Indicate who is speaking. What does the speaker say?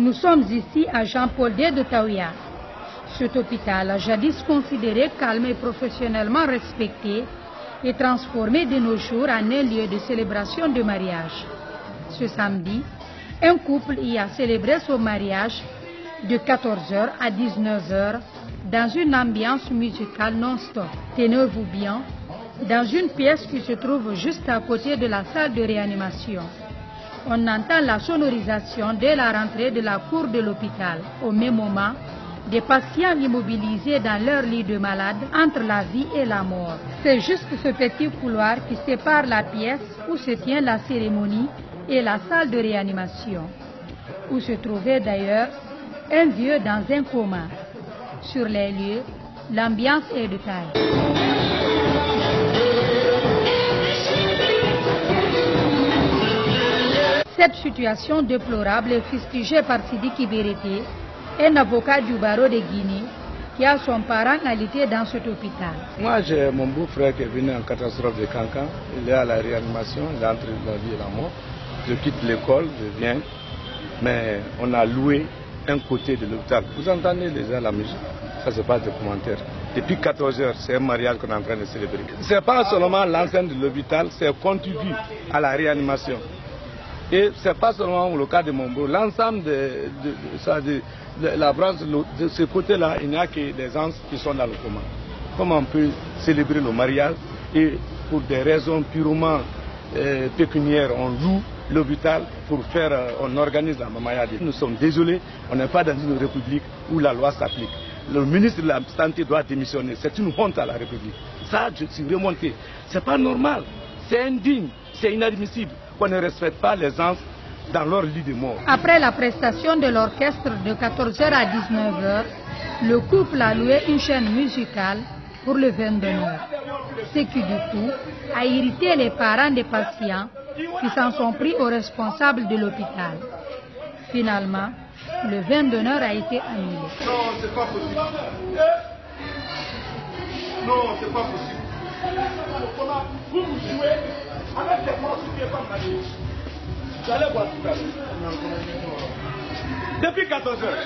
Speaker 1: Nous sommes ici à Jean-Paul II de Taouya. Cet hôpital, jadis considéré calme et professionnellement respecté, est transformé de nos jours en un lieu de célébration de mariage. Ce samedi, un couple y a célébré son mariage de 14h à 19h dans une ambiance musicale non-stop. Tenez-vous bien, dans une pièce qui se trouve juste à côté de la salle de réanimation. On entend la sonorisation dès la rentrée de la cour de l'hôpital. Au même moment, des patients immobilisés dans leur lit de malade entre la vie et la mort. C'est juste ce petit couloir qui sépare la pièce où se tient la cérémonie et la salle de réanimation, où se trouvait d'ailleurs un vieux dans un coma. Sur les lieux, l'ambiance est de taille. Cette situation déplorable est fustigée par Sidi Kiberete, un avocat du barreau de Guinée, qui a son parent alité dans cet hôpital.
Speaker 2: Moi, j'ai mon beau-frère qui est venu en catastrophe de Cancan. Il est à la réanimation, il est entre la vie et la mort. Je quitte l'école, je viens, mais on a loué un côté de l'hôpital. Vous entendez déjà la musique? Ça, c'est pas de commentaires. Depuis 14 heures, c'est un mariage qu'on est en train de célébrer. Ce n'est pas seulement l'enceinte de l'hôpital, c'est contigu à la réanimation. Et ce n'est pas seulement le cas de Mombo. L'ensemble de la branche de ce côté-là, il n'y a que des gens qui sont dans le coma. Comment on peut célébrer le mariage et pour des raisons purement pécuniaires, on loue l'hôpital pour faire, on organise la mamayade. Nous sommes désolés, on n'est pas dans une république où la loi s'applique. Le ministre de la Santé doit démissionner. C'est une honte à la République. Ça, je suis remonté. C'est pas normal. C'est indigne. C'est inadmissible qu'on ne respecte pas les gens dans leur lit de mort.
Speaker 1: Après la prestation de l'orchestre de 14h à 19h, le couple a loué une chaîne musicale pour le vin d'honneur. Ce qui, du coup, a irrité les parents des patients qui s'en sont pris aux responsables de l'hôpital. Finalement, le vin d'honneur a été annulé.
Speaker 2: Non, c'est pas possible. Non, c'est pas possible. Vous jouez avec des morceaux qui ne sont pas mariés. Vous allez voir tout à l'heure. Depuis 14 heures.